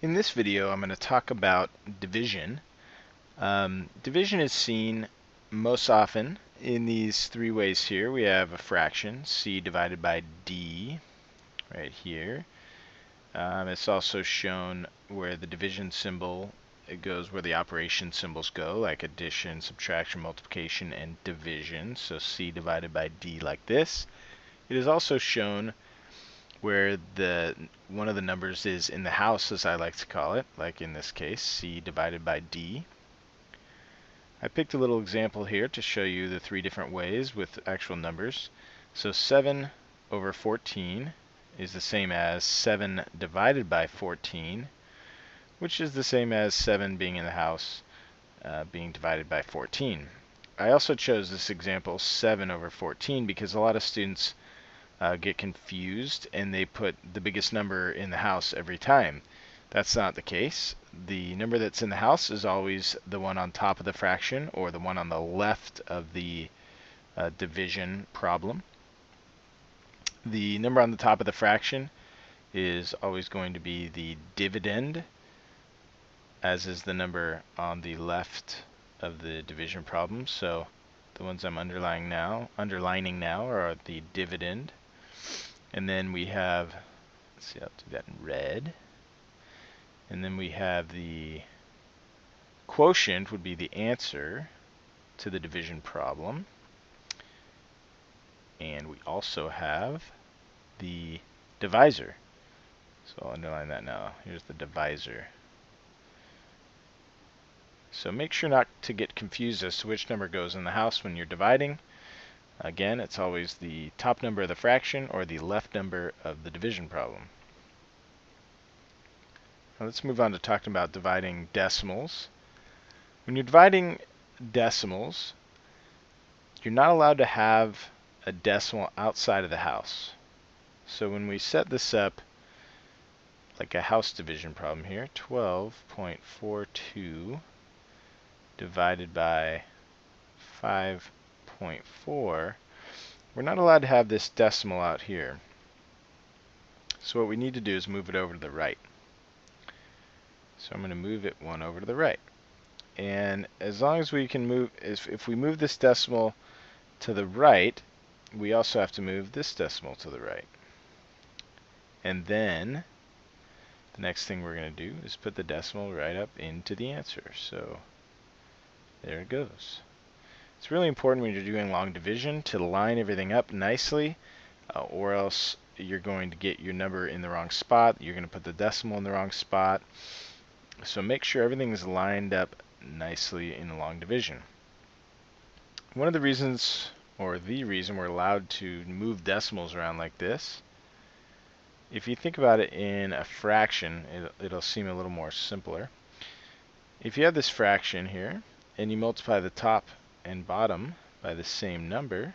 In this video, I'm going to talk about division. Division is seen most often in these three ways here. We have a fraction, c divided by d, right here. It's also shown where the division symbol it goes where the operation symbols go, like addition, subtraction, multiplication, and division. So c divided by d like this. It is also shown where one of the numbers is in the house, as I like to call it, like in this case, c divided by d. I picked a little example here to show you the three different ways with actual numbers. So 7 over 14 is the same as 7 divided by 14, which is the same as 7 being in the house being divided by 14. I also chose this example 7 over 14 because a lot of students get confused and they put the biggest number in the house every time. That's not the case. The number that's in the house is always the one on top of the fraction or the one on the left of the division problem. The number on the top of the fraction is always going to be the dividend, as is the number on the left of the division problem. So the ones I'm underlining now are the dividend. And then we have, let's see, I'll do that in red. And then we have the quotient would be the answer to the division problem. And we also have the divisor. So I'll underline that now. Here's the divisor. So make sure not to get confused as to which number goes in the house when you're dividing. Again, it's always the top number of the fraction or the left number of the division problem. Now let's move on to talking about dividing decimals. When you're dividing decimals, you're not allowed to have a decimal outside of the house. So when we set this up like a house division problem here, 12.42 divided by 5.4, we're not allowed to have this decimal out here. So what we need to do is move it over to the right. So I'm going to move it one over to the right. And as long as we can move, if we move this decimal to the right, we also have to move this decimal to the right. And then the next thing we're going to do is put the decimal right up into the answer. So there it goes. It's really important when you're doing long division to line everything up nicely, or else you're going to get your number in the wrong spot. You're going to put the decimal in the wrong spot. So make sure everything is lined up nicely in the long division. One of the reasons, or the reason, we're allowed to move decimals around like this, if you think about it in a fraction, it'll seem a little more simpler. If you have this fraction here, and you multiply the top and bottom by the same number,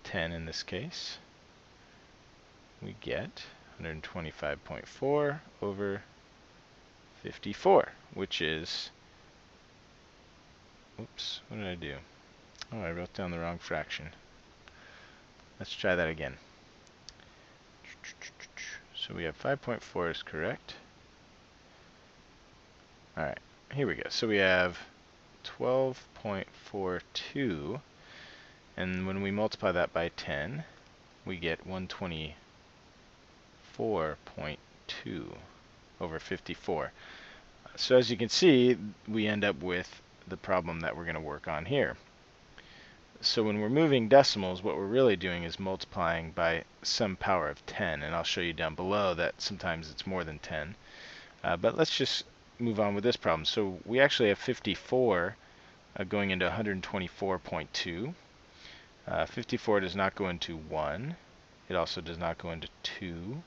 10 in this case, we get 125.4 over 54, which is, oops, what did I do? Oh, I wrote down the wrong fraction. Let's try that again. So we have 5.4 is correct. Alright, here we go. So we have 12.42, and when we multiply that by 10, we get 124.2 over 54. So as you can see, we end up with the problem that we're going to work on here. So when we're moving decimals, what we're really doing is multiplying by some power of 10, and I'll show you down below that sometimes it's more than 10. But let's just move on with this problem. So we actually have 54 going into 124.2. 54 does not go into 1. It also does not go into 2.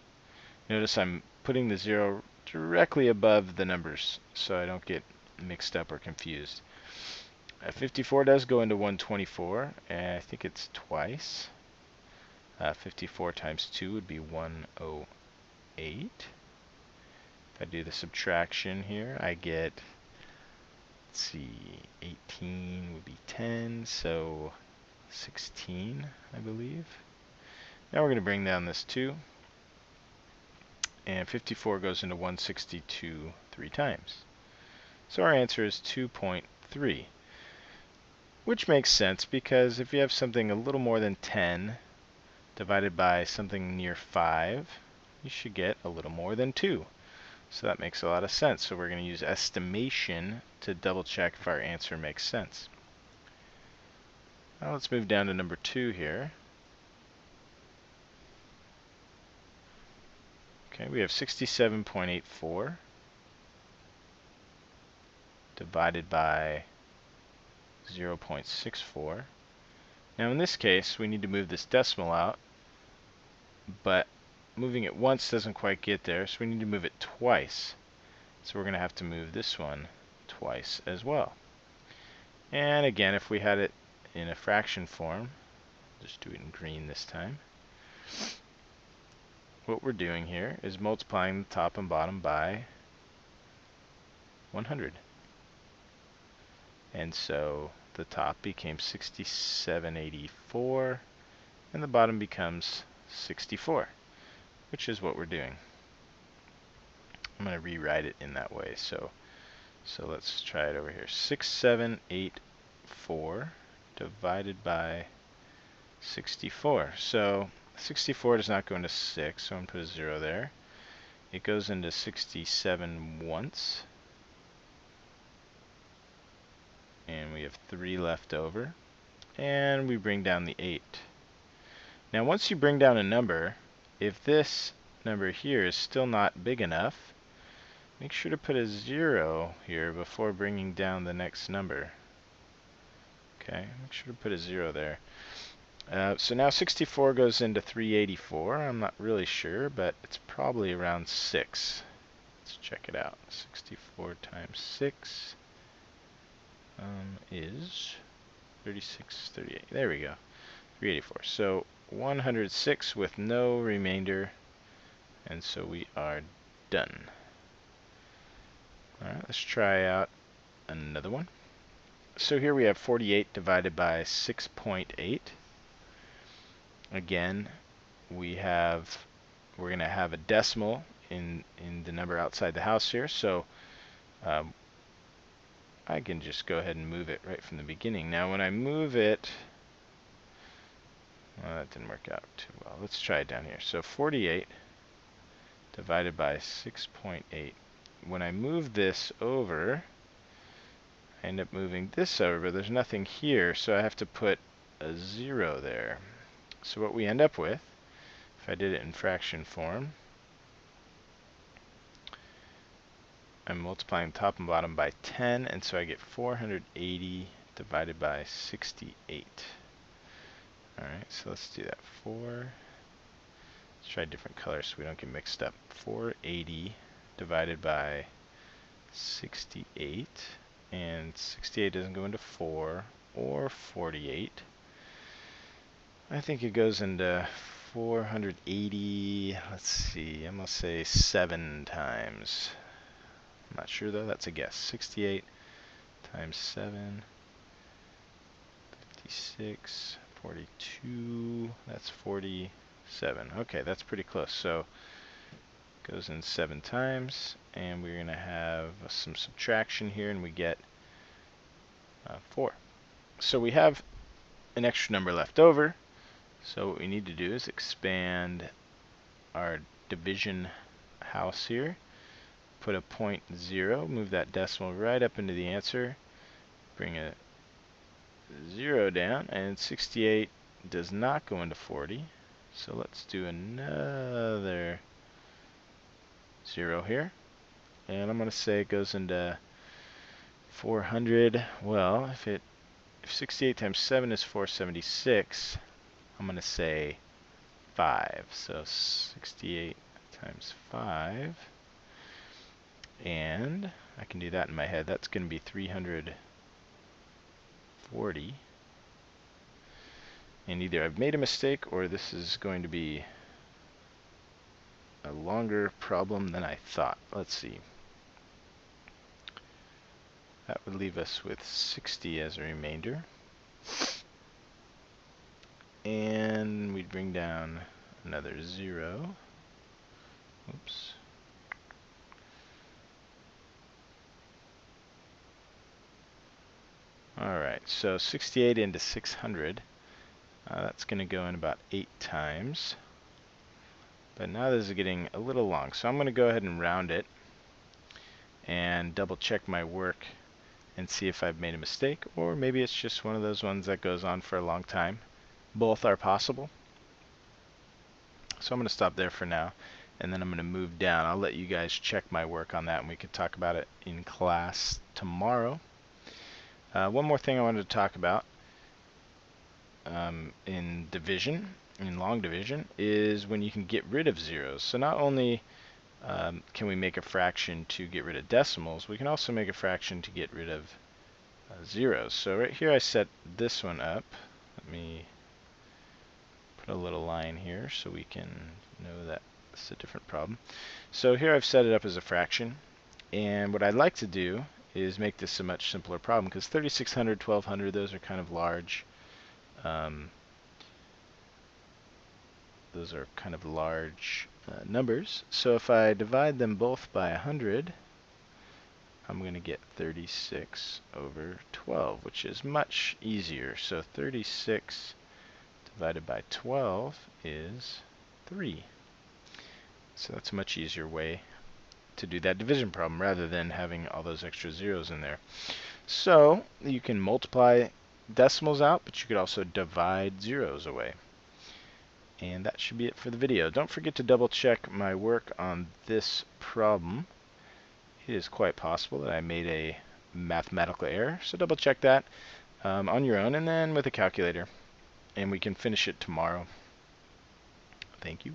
Notice I'm putting the 0 directly above the numbers so I don't get mixed up or confused. 54 does go into 124, and I think it's twice. 54 times 2 would be 108. If I do the subtraction here, I get, let's see, 18 would be 10, so 16, I believe. Now we're going to bring down this 2. and 54 goes into 162 3 times. So our answer is 2.3, which makes sense because if you have something a little more than 10 divided by something near 5, you should get a little more than 2. So that makes a lot of sense. So we're going to use estimation to double check if our answer makes sense. Now let's move down to number 2 here. Okay, we have 67.84 divided by 0.64. Now in this case, we need to move this decimal out, but moving it once doesn't quite get there, so we need to move it twice. So we're going to have to move this one twice as well. And again, if we had it in a fraction form, just do it in green this time, what we're doing here is multiplying the top and bottom by 100. And so the top became 6784, and the bottom becomes 64, which is what we're doing. I'm going to rewrite it in that way. So let's try it over here. 6784 divided by 64. So 64 does not go into 6, so I'm going to put a 0 there. It goes into 67 once, and we have 3 left over, and we bring down the 8. Now once you bring down a number, if this number here is still not big enough, make sure to put a 0 here before bringing down the next number. Okay, make sure to put a 0 there. So now 64 goes into 384. I'm not really sure, but it's probably around 6. Let's check it out. 64 times 6 is 36, 38. There we go. 384. So 106 with no remainder, and so we are done. Alright, let's try out another one. So here we have 48 divided by 6.8. Again, we're going to have a decimal in the number outside the house here, so I can just go ahead and move it right from the beginning. Now when I move it, well, that didn't work out too well. Let's try it down here. So 48 divided by 6.8. When I move this over, I end up moving this over, but there's nothing here, so I have to put a 0 there. So what we end up with, if I did it in fraction form, I'm multiplying top and bottom by 10, and so I get 480 divided by 68. Alright, so let's do that. Let's try different colors so we don't get mixed up. 480 divided by 68, and 68 doesn't go into 4 or 48. I think it goes into 480, let's see, I'm going to say 7 times. I'm not sure though, that's a guess. 68 times 7, 56, 42, that's 47. Okay, that's pretty close. So it goes in 7 times, and we're going to have some subtraction here, and we get 4. So we have an extra number left over. So what we need to do is expand our division house here. Put a 0.0, move that decimal right up into the answer, bring a 0 down, and 68 does not go into 40. So let's do another 0 here. And I'm going to say it goes into 400. Well, if 68 times 7 is 476, I'm going to say 5. So 68 times 5. And I can do that in my head. That's going to be 340. And either I've made a mistake or this is going to be a longer problem than I thought. Let's see. That would leave us with 60 as a remainder. And we'd bring down another 0. Oops. So 68 into 600, that's going to go in about 8 times. But now this is getting a little long, so I'm going to go ahead and round it and double check my work and see if I've made a mistake, or maybe it's just one of those ones that goes on for a long time. Both are possible. So I'm going to stop there for now, and then I'm going to move down. I'll let you guys check my work on that, and we could talk about it in class tomorrow. One more thing I wanted to talk about in division, in long division, is when you can get rid of zeros. So not only can we make a fraction to get rid of decimals, we can also make a fraction to get rid of zeros. So right here I set this one up. Let me put a little line here so we can know that it's a different problem. So here I've set it up as a fraction, and what I'd like to do is make this a much simpler problem, because 3600, 1200, those are kind of large. Those are kind of large numbers. So if I divide them both by 100, I'm going to get 36 over 12, which is much easier. So 36 divided by 12 is 3. So that's a much easier way to do that division problem rather than having all those extra zeros in there. So you can multiply decimals out, but you could also divide zeros away. And that should be it for the video. Don't forget to double check my work on this problem. It is quite possible that I made a mathematical error, so double check that on your own and then with a calculator. And we can finish it tomorrow. Thank you.